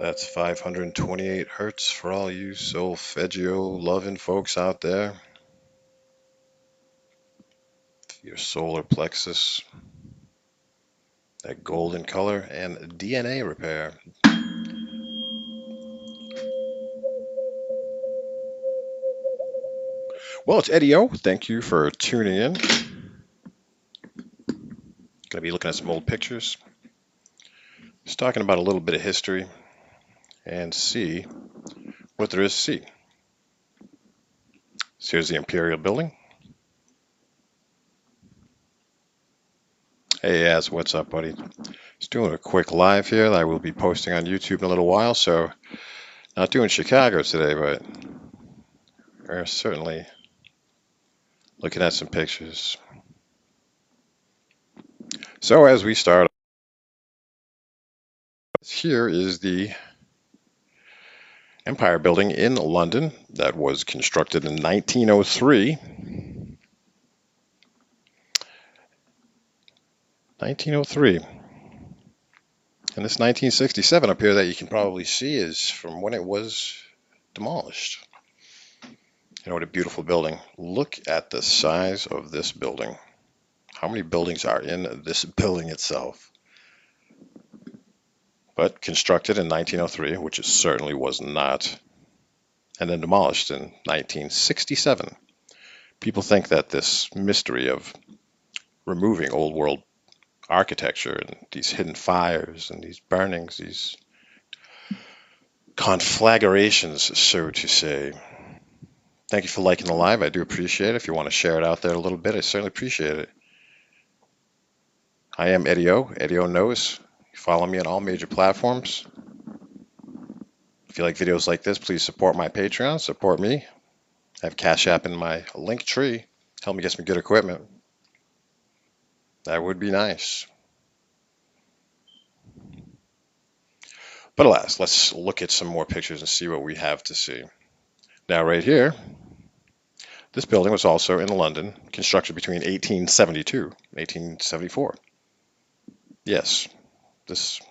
That's 528 hertz for all you solfeggio loving folks out there. Your solar plexus, that golden color, and DNA repair. Well, it's Eddie O. Thank you for tuning in. Going to be looking at some old pictures. Just talking about a little bit of history and see what there is to see. So here's the Imperial Building. Hey, Az, what's up, buddy? Just doing a quick live here that I will be posting on YouTube in a little while. So not doing Chicago today, but we're certainly looking at some pictures. So as we start, here is the Empire Building in London that was constructed in 1903. 1903. And this 1967 up here that you can probably see is from when it was demolished. You know, what a beautiful building. Look at the size of this building. How many buildings are in this building itself? But constructed in 1903, which it certainly was not, and then demolished in 1967. People think that this mystery of removing old world architecture and these hidden fires and these burnings, these conflagrations, so to say. Thank you for liking the live. I do appreciate it. If you want to share it out there a little bit, I certainly appreciate it. I am Eddie O. Eddie O knows. Follow me on all major platforms. If you like videos like this, please support my Patreon. Support me. I have Cash App in my link tree. Help me get some good equipment. That would be nice. But alas, let's look at some more pictures and see what we have to see. Now right here, this building was also in London, constructed between 1872 and 1874. Yes, this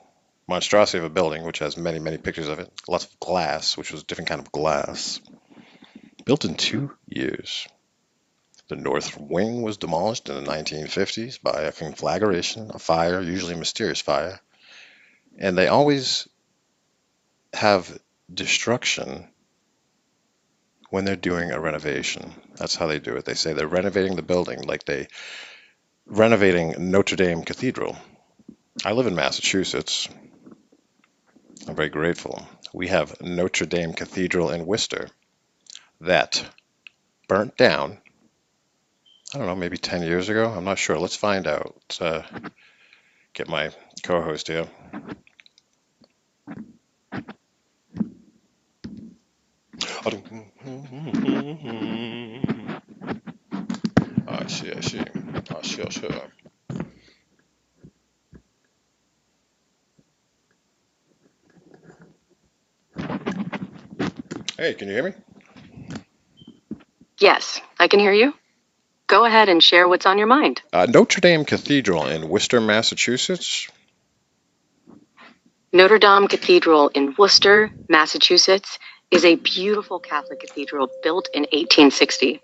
monstrosity of a building, which has many, many pictures of it, lots of glass, which was a different kind of glass, built in 2 years. The north wing was demolished in the 1950s by a conflagration, a fire, usually a mysterious fire, and they always have destruction when they're doing a renovation. That's how they do it. They say they're renovating the building like they renovating Notre Dame Cathedral. I live in Massachusetts. I'm very grateful. We have Notre Dame Cathedral in Worcester that burnt down, I don't know, maybe 10 years ago. I'm not sure. Let's find out. Let's get my co-host here. I see, I see. Sure. Hey, can you hear me? Yes, I can hear you. Go ahead and share what's on your mind. Notre Dame Cathedral in Worcester, Massachusetts. Notre Dame Cathedral in Worcester, Massachusetts, is a beautiful Catholic cathedral built in 1860.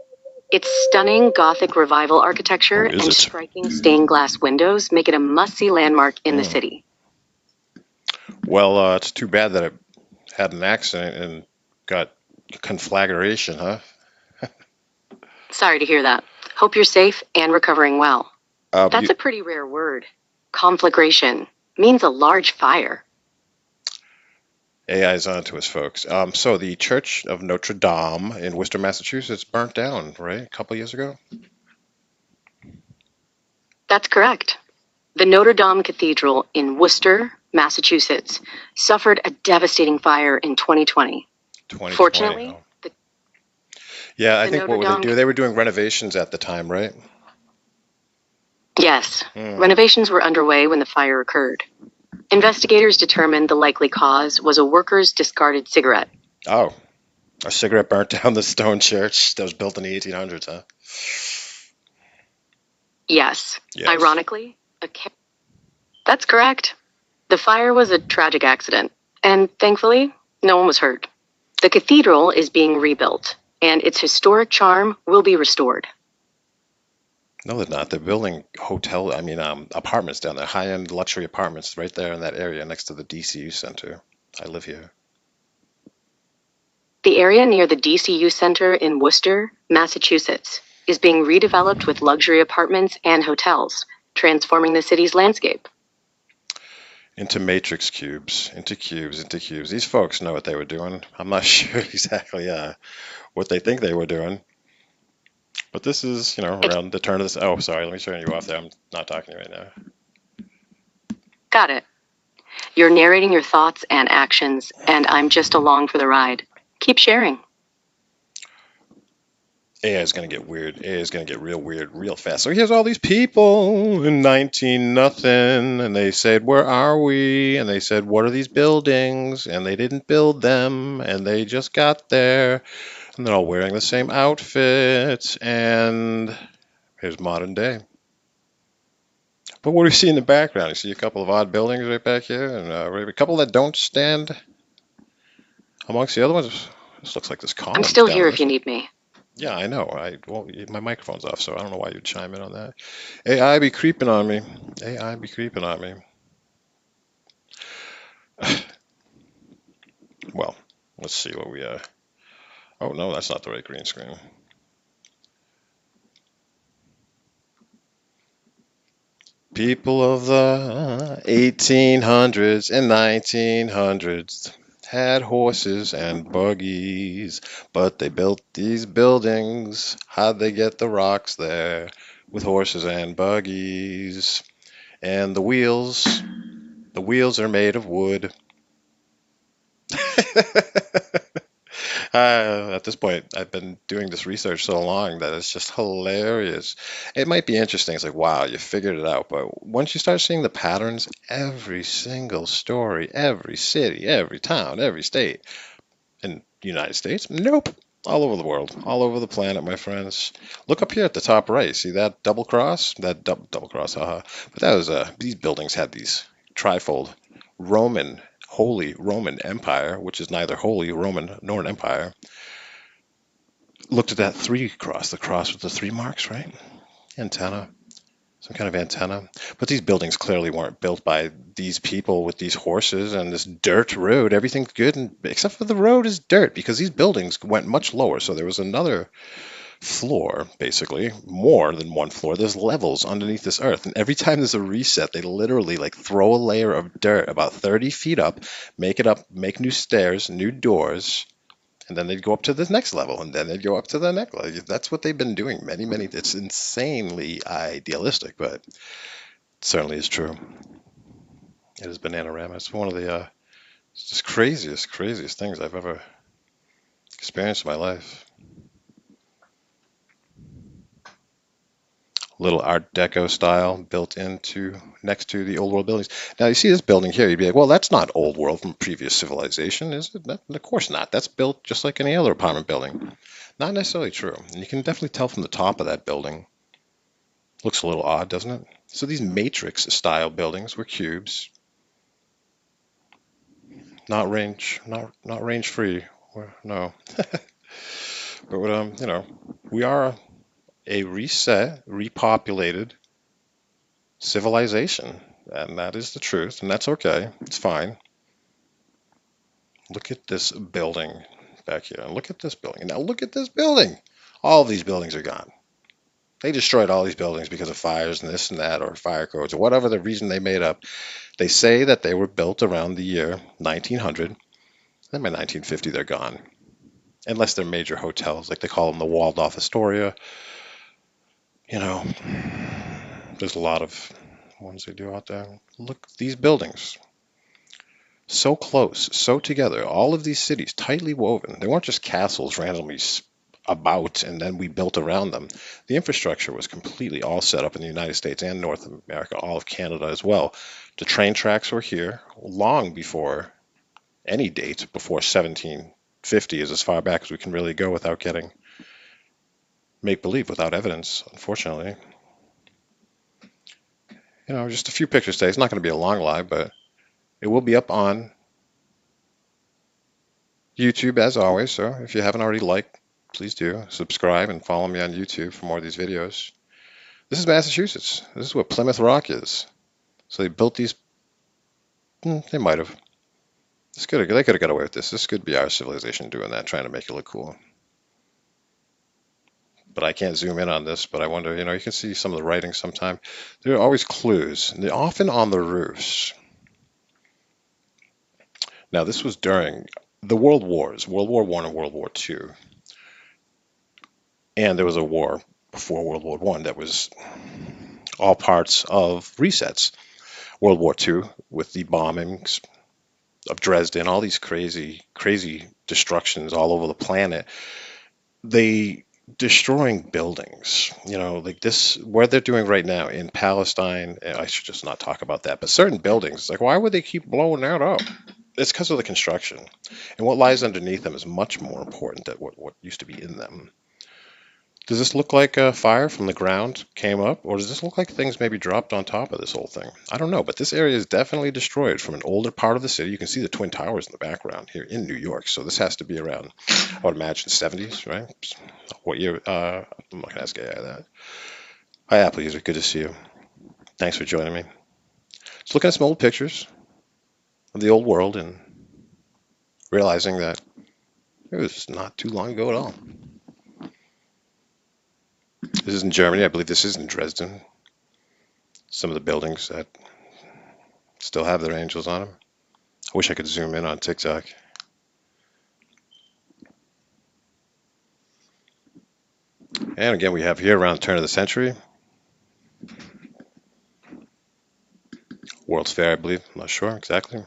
Its stunning Gothic Revival architecture and striking stained glass windows make it a must-see landmark in the city. Well, it's too bad that it had an accident and got conflagration, huh? Sorry to hear that. Hope you're safe and recovering well. That's a pretty rare word. Conflagration means a large fire. AI's on to us, folks. So the Church of Notre Dame in Worcester, Massachusetts burnt down, right? A couple years ago? That's correct. The Notre Dame Cathedral in Worcester, Massachusetts, suffered a devastating fire in 2020. Fortunately, yeah, I think what would they do? They were doing renovations at the time, right? Yes. Renovations were underway when the fire occurred. Investigators determined the likely cause was a worker's discarded cigarette. Oh, a cigarette burnt down the stone church that was built in the 1800s, huh? Yes. Ironically, that's correct. The fire was a tragic accident. And thankfully, no one was hurt. The cathedral is being rebuilt, and its historic charm will be restored. No, they're not. They're building apartments down there, high-end luxury apartments right there in that area next to the DCU Center. I live here. The area near the DCU Center in Worcester, Massachusetts, is being redeveloped with luxury apartments and hotels, transforming the city's landscape. Into matrix cubes, into cubes, into cubes. These folks know what they were doing. I'm not sure exactly what they think they were doing. But this is, around the turn of this. Oh, sorry, let me turn you off there. I'm not talking to you right now. Got it. You're narrating your thoughts and actions, and I'm just along for the ride. Keep sharing. AI is going to get weird. AI is going to get real weird real fast. So here's all these people in 19 nothing, and they said, "Where are we?" And they said, "What are these buildings?" And they didn't build them, and they just got there, and they're all wearing the same outfits. And here's modern day. But what do you see in the background? You see a couple of odd buildings right back here, and a couple that don't stand amongst the other ones. This looks like this column. I'm still here if you need me. Yeah, I know. My microphone's off, so I don't know why you'd chime in on that. AI be creeping on me. AI be creeping on me. Well, let's see what we. Oh no, that's not the right green screen. People of the 1800s and 1900s had horses and buggies, but they built these buildings. How'd they get the rocks there with horses and buggies? And the wheels are made of wood. At this point, I've been doing this research so long that it's just hilarious. It might be interesting. It's like, wow, you figured it out. But once you start seeing the patterns, every single story, every city, every town, every state in the United States, nope. All over the world, all over the planet, my friends. Look up here at the top right. See that double cross? That double cross, haha. But that was these buildings had these trifold Roman, Holy Roman Empire, which is neither Holy Roman nor an empire. Looked at that three cross, the cross with the three marks, right? Antenna, some kind of antenna. But these buildings clearly weren't built by these people with these horses and this dirt road. Everything's good, except for the road is dirt because these buildings went much lower. So there was another floor, basically, more than one floor. There's levels underneath this earth. And every time there's a reset, they literally like throw a layer of dirt about 30 feet up, make new stairs, new doors, and then they'd go up to the next level, and then they'd go up to the next level. That's what they've been doing many. It's insanely idealistic, but it certainly is true. It is Bananarama. It's one of the just craziest things I've ever experienced in my life. Little Art Deco style built into next to the old world buildings. Now you see this building here, you'd be like, well, that's not old world from previous civilization, is it? Of course not. That's built just like any other apartment building. Not necessarily true. And you can definitely tell from the top of that building. Looks a little odd, doesn't it? So these matrix style buildings were cubes. Not range free. No. But we are a reset, repopulated civilization, and that is the truth, and that's okay. It's fine. Look at this building back here, and look at this building. Now look at this building. All of these buildings are gone. They destroyed all these buildings because of fires and this and that, or fire codes, or whatever the reason they made up. They say that they were built around the year 1900. Then by 1950, they're gone. Unless they're major hotels, like they call them the Waldorf Astoria. There's a lot of ones they do out there. Look, these buildings, so close, so together, all of these cities tightly woven. They weren't just castles randomly about and then we built around them. The infrastructure was completely all set up in the United States and North America, all of Canada as well. The train tracks were here long before any date, before 1750 is as far back as we can really go without getting make-believe, without evidence, unfortunately. Just a few pictures today. It's not going to be a long live, but it will be up on YouTube as always. So if you haven't already liked, please do subscribe and follow me on YouTube for more of these videos. This is Massachusetts. This is what Plymouth Rock is. So they built these. They might have. They could have got away with this. This could be our civilization doing that, trying to make it look cool. But I can't zoom in on this. But I wonder, you can see some of the writing sometime. There are always clues, and they're often on the roofs. Now, this was during the World Wars, World War I and World War II. And there was a war before World War I that was all parts of resets. World War II with the bombings of Dresden, all these crazy, crazy destructions all over the planet. They destroying buildings, like this, what they're doing right now in Palestine. I should just not talk about that, but certain buildings, like why would they keep blowing that up? It's because of the construction, and what lies underneath them is much more important than what used to be in them. Does this look like a fire from the ground came up, or does this look like things maybe dropped on top of this whole thing? I don't know, but this area is definitely destroyed from an older part of the city. You can see the Twin Towers in the background here in New York, so this has to be around, I would imagine, 70s, right? What year? I'm not going to ask AI that. Hi, Apple user. Good to see you. Thanks for joining me. Just looking at some old pictures of the old world and realizing that it was not too long ago at all. This is in Germany. I believe this is in Dresden. Some of the buildings that still have their angels on them. I wish I could zoom in on TikTok. And again, we have here around the turn of the century. World's Fair, I believe. I'm not sure exactly.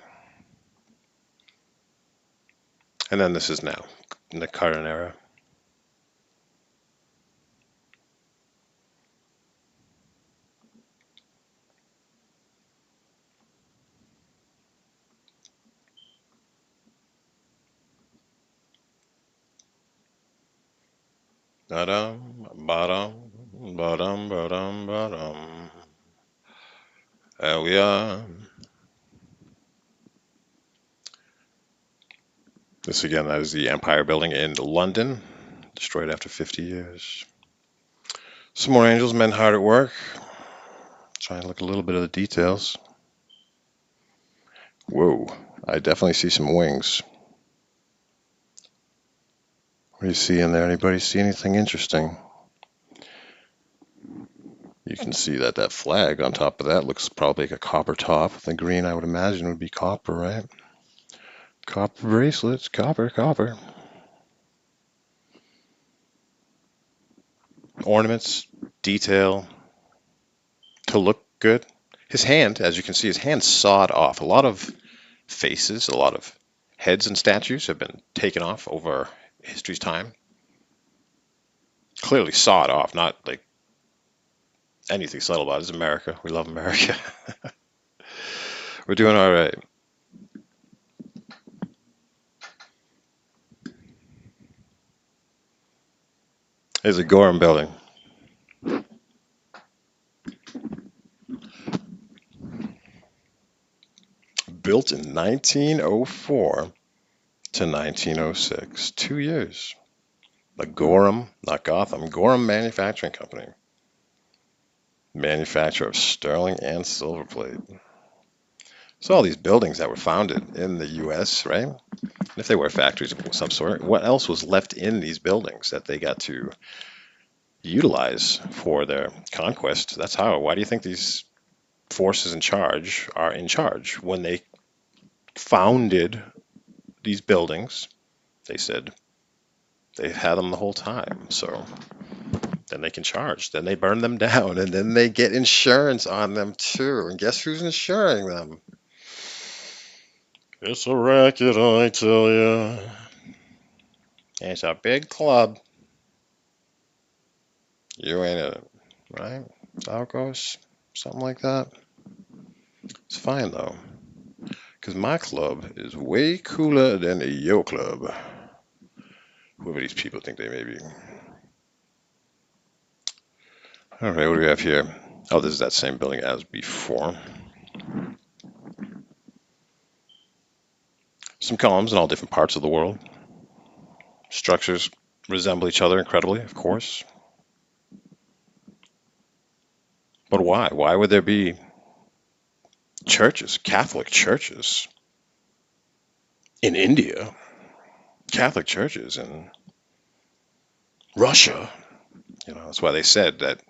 And then this is now in the current era. Ba-dum, ba-dum, ba-dum, ba-dum, ba-dum. There we are. This again, that is the Empire Building in London, destroyed after 50 years. Some more angels, men hard at work. Try and look a little bit of the details. Whoa, I definitely see some wings. What do you see in there? Anybody see anything interesting? You can see that flag on top of that looks probably like a copper top. The green, I would imagine, would be copper, right? Copper bracelets, copper. Ornaments, detail, to look good. His hand, as you can see, his hand sawed off. A lot of faces, a lot of heads and statues have been taken off over history's time. Clearly sawed off, not like anything subtle about it. It's America. We love America. We're doing all right. There's a Gorham building. Built in 1904 to 1906. 2 years. The Gorham, not Gotham, Gorham Manufacturing Company. Manufacturer of sterling and silver plate. So all these buildings that were founded in the U.S., right? If they were factories of some sort, what else was left in these buildings that they got to utilize for their conquest? That's how. Why do you think these forces in charge are in charge? When they founded these buildings, they said they've had them the whole time. So then they can charge. Then they burn them down, and then they get insurance on them too. And guess who's insuring them? It's a racket, I tell you. It's a big club. You ain't in it, right? That's how it goes. Something like that. It's fine though, because my club is way cooler than your club. Whoever these people think they may be. All right, what do we have here? Oh, this is that same building as before. Some columns in all different parts of the world. Structures resemble each other incredibly, of course. But why? Why would there be churches, Catholic churches in India, Catholic churches in Russia? That's why they said that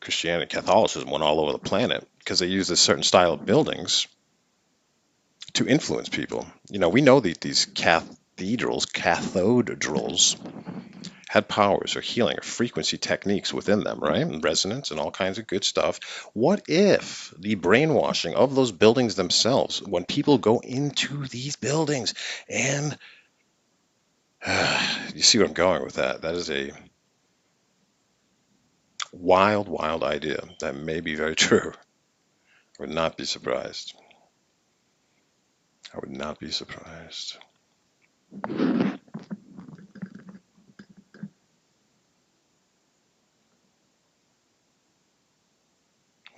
Christianity, Catholicism went all over the planet because they used a certain style of buildings to influence people. We know that these cathedrals had powers or healing or frequency techniques within them, right? And resonance and all kinds of good stuff. What if the brainwashing of those buildings themselves, when people go into these buildings and you see what I'm going with that? That is a wild, wild idea that may be very true. I would not be surprised. I would not be surprised.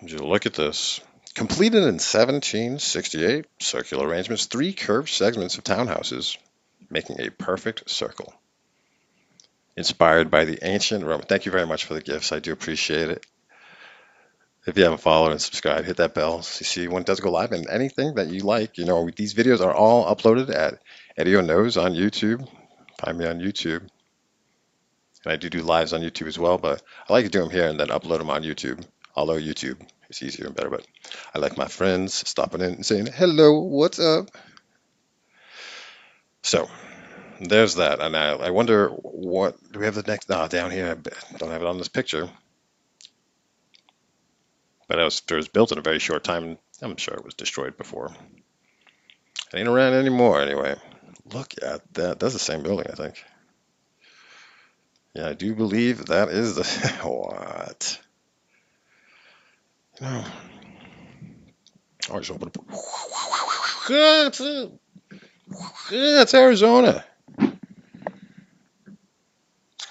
Look at this. Completed in 1768, circular arrangements, 3 curved segments of townhouses, making a perfect circle. Inspired by the ancient Roman. Thank you very much for the gifts. I do appreciate it. If you haven't followed and subscribed, hit that bell so you see when it does go live. And anything that you like, these videos are all uploaded at Eddie Knows on YouTube. Find me on YouTube. And I do lives on YouTube as well, but I like to do them here and then upload them on YouTube. Although YouTube is easier and better, but I like my friends stopping in and saying, hello, what's up? So there's that. And I wonder what, do we have the next, down here, I don't have it on this picture. But it was built in a very short time. I'm sure it was destroyed before. It ain't around anymore anyway. Look at that. That's the same building, I think. Yeah, I do believe that is the, what? I just open up. It's Arizona.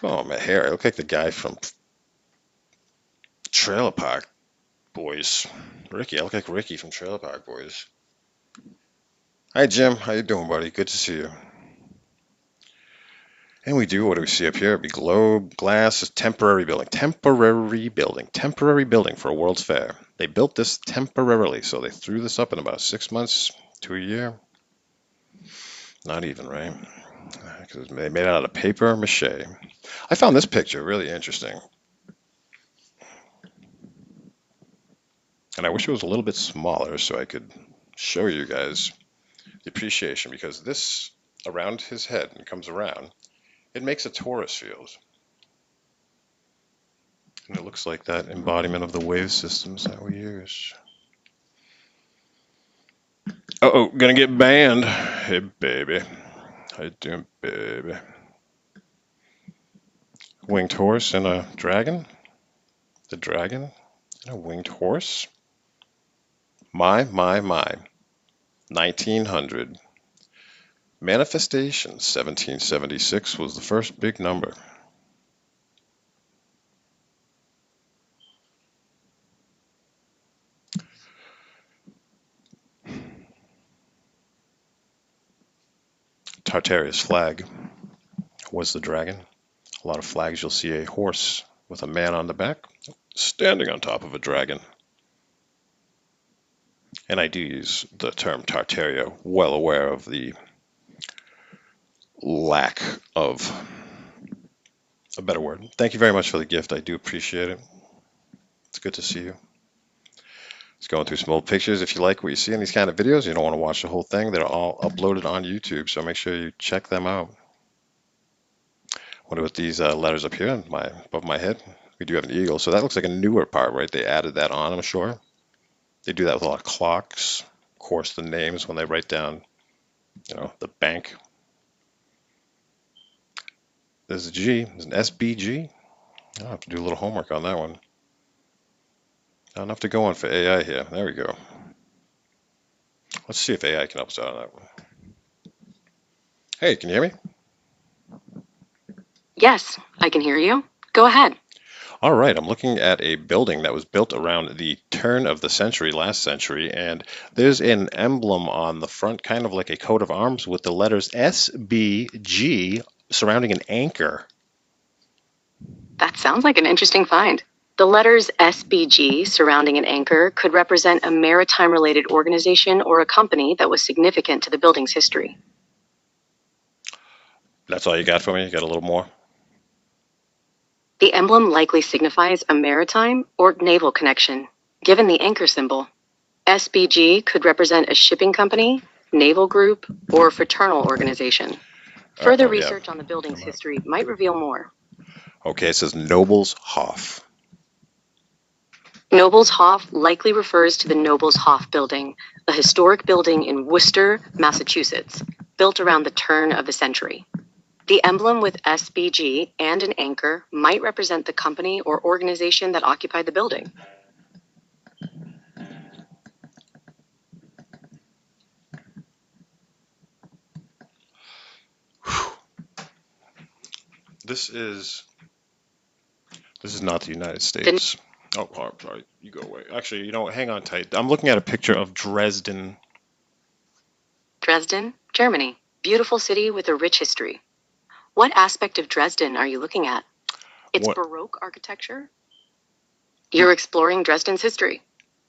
Oh, my hair. I look like the guy from Trailer Park Boys. Ricky. I look like Ricky from Trailer Park Boys. Hi, Jim. How you doing, buddy? Good to see you. And what do we see up here? It'd be globe, glass, temporary building for a World's Fair. They built this temporarily, so they threw this up in about 6 months to a year. Not even, right? Because they made it out of paper mache. I found this picture really interesting. And I wish it was a little bit smaller so I could show you guys the appreciation, because this, around his head and comes around, it makes a torus field. And it looks like that embodiment of the wave systems that we use. Uh-oh, gonna get banned. Hey, baby. How you doing, baby? Winged horse and a dragon? The dragon and a winged horse? My. 1900. Manifestation, 1776 was the first big number. Tartaria's flag was the dragon. A lot of flags you'll see a horse with a man on the back standing on top of a dragon. And I do use the term Tartaria, well aware of the lack of a better word. Thank you very much for the gift. I do appreciate it. It's good to see you. Just going through some old pictures. If you like what you see in these kind of videos, you don't want to watch the whole thing, they're all uploaded on YouTube, so make sure you check them out. What about these letters up here above my head? We do have an eagle, so that looks like a newer part, right? They added that on, I'm sure. They do that with a lot of clocks. Of course, the names when they write down, the bank. There's a G. There's an SBG. I'll have to do a little homework on that one. Not enough to go on for AI here. There we go. Let's see if AI can help us out on that one. Hey, can you hear me? Yes, I can hear you. Go ahead. All right, I'm looking at a building that was built around the turn of the century, last century, and there's an emblem on the front, kind of like a coat of arms with the letters SBG surrounding an anchor. That sounds like an interesting find. The letters SBG surrounding an anchor could represent a maritime-related organization or a company that was significant to the building's history. That's all you got for me? You got a little more? The emblem likely signifies a maritime or naval connection, given the anchor symbol. SBG could represent a shipping company, naval group, or fraternal organization. Further research on the building's history might reveal more. Okay, it says Nobles Hof. Nobles Hof likely refers to the Nobles Hof building, a historic building in Worcester, Massachusetts, built around the turn of the century. The emblem with SBG and an anchor might represent the company or organization that occupied the building. This is not the United States. Oh, sorry. You go away. Actually, you know what? Hang on tight. I'm looking at a picture of Dresden. Dresden, Germany. Beautiful city with a rich history. What aspect of Dresden are you looking at? Its Baroque architecture? You're exploring Dresden's history.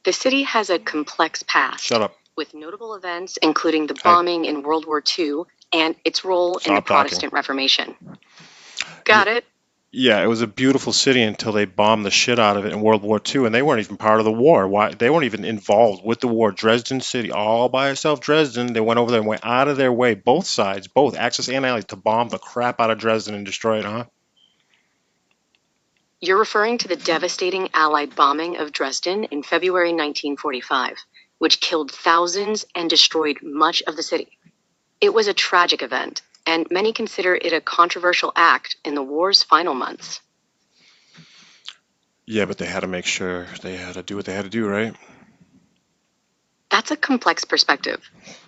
The city has a complex past. Shut up. With notable events including the bombing in World War II and its role in the Protestant Reformation. Got it? Yeah, it was a beautiful city until they bombed the shit out of it in World War II, and they weren't even part of the war. Why? They weren't even involved with the war. Dresden City, all by itself, Dresden, they went over there and went out of their way, both sides, both Axis and Allies, to bomb the crap out of Dresden and destroy it, huh? You're referring to the devastating Allied bombing of Dresden in February 1945, which killed thousands and destroyed much of the city. It was a tragic event, and many consider it a controversial act in the war's final months. Yeah, but they had to make sure they had to do what they had to do, right? That's a complex perspective.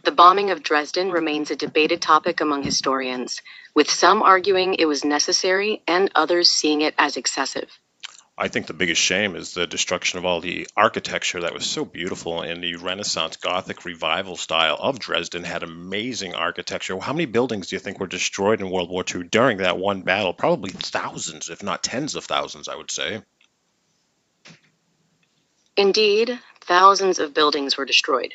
The bombing of Dresden remains a debated topic among historians, with some arguing it was necessary and others seeing it as excessive. I think the biggest shame is the destruction of all the architecture that was so beautiful, and the Renaissance Gothic revival style of Dresden had amazing architecture. How many buildings do you think were destroyed in World War II during that one battle? Probably thousands, if not tens of thousands, I would say. Indeed, thousands of buildings were destroyed.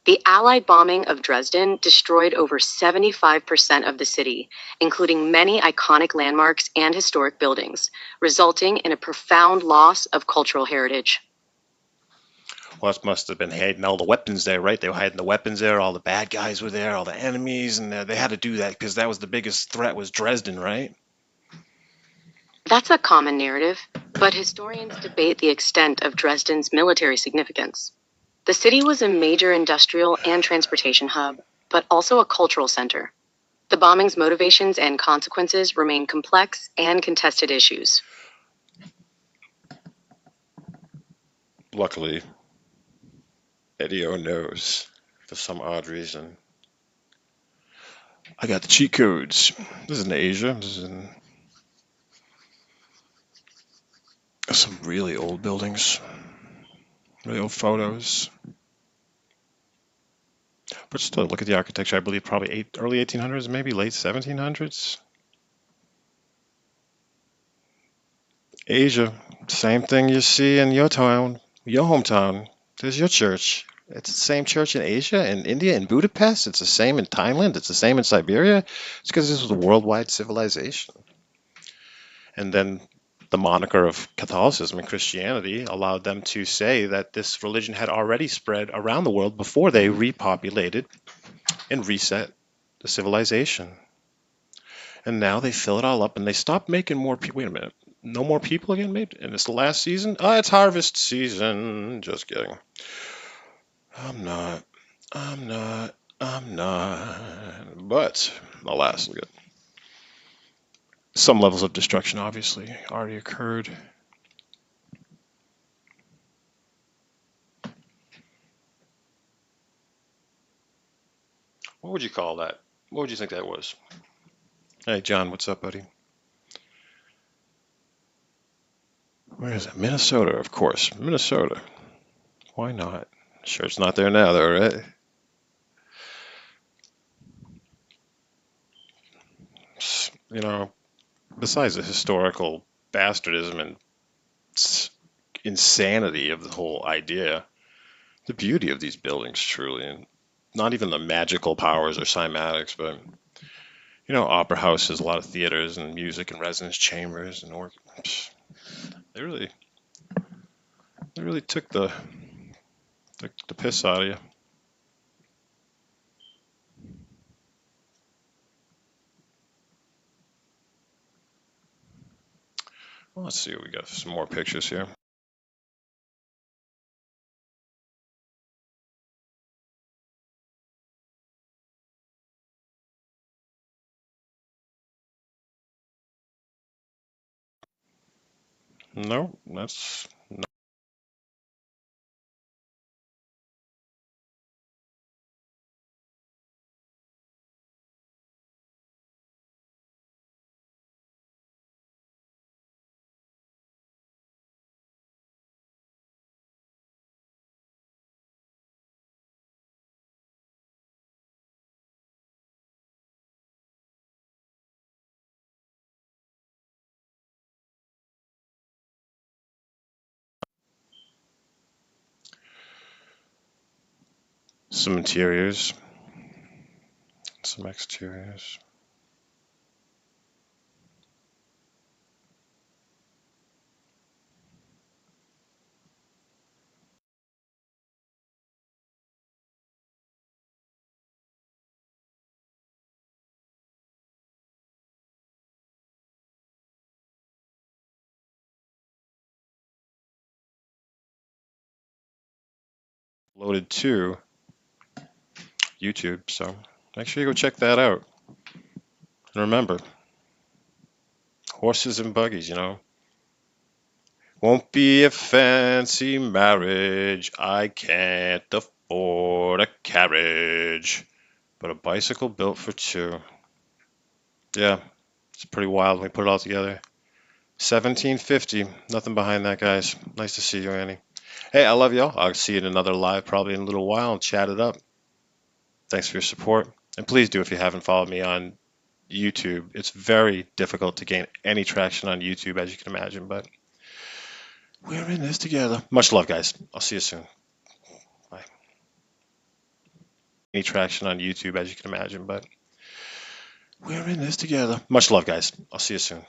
The Allied bombing of Dresden destroyed over 75% of the city, including many iconic landmarks and historic buildings, resulting in a profound loss of cultural heritage. Well, that must have been hiding all the weapons there, right? They were hiding the weapons there, all the bad guys were there, all the enemies, and they had to do that because that was the biggest threat, was Dresden, right? That's a common narrative, but historians debate the extent of Dresden's military significance. The city was a major industrial and transportation hub, but also a cultural center. The bombing's motivations and consequences remain complex and contested issues. Luckily, Eddie-O knows for some odd reason. I got the cheat codes. This is in Asia. This is in some really old buildings, really old photos. But still, look at the architecture. I believe probably early 1800s, maybe late 1700s. Asia, same thing you see in your town, your hometown. There's your church. It's the same church in Asia, in India, in Budapest. It's the same in Thailand. It's the same in Siberia. It's because this was a worldwide civilization. And then the moniker of Catholicism and Christianity allowed them to say that this religion had already spread around the world before they repopulated and reset the civilization. And now they fill it all up and they stop making more people. Wait a minute. No more people again made? And it's the last season? Oh, it's harvest season. Just kidding. I'm not. But, alas, look at some levels of destruction obviously already occurred. What would you call that? What would you think that was? Hey, John, what's up, buddy? Where is it? Minnesota, of course. Minnesota. Why not? Sure, it's not there now, though, right? you know, besides the historical bastardism and insanity of the whole idea, the beauty of these buildings truly, and not even the magical powers or cymatics, but opera houses, a lot of theaters and music and resonance chambers and they really they really took the piss out of you. Well, let's see, we got some more pictures here. No, that's some interiors, some exteriors. Loaded to YouTube, so make sure you go check that out. And remember, horses and buggies, Won't be a fancy marriage. I can't afford a carriage, but a bicycle built for two. Yeah, it's pretty wild when we put it all together. 1750. Nothing behind that, guys. Nice to see you, Annie. Hey, I love y'all. I'll see you in another live probably in a little while and chat it up. Thanks for your support. And please do if you haven't followed me on YouTube. It's very difficult to gain any traction on YouTube, as you can imagine, but we're in this together. Much love, guys. I'll see you soon. Bye. Any traction on YouTube, as you can imagine, but we're in this together. Much love, guys. I'll see you soon.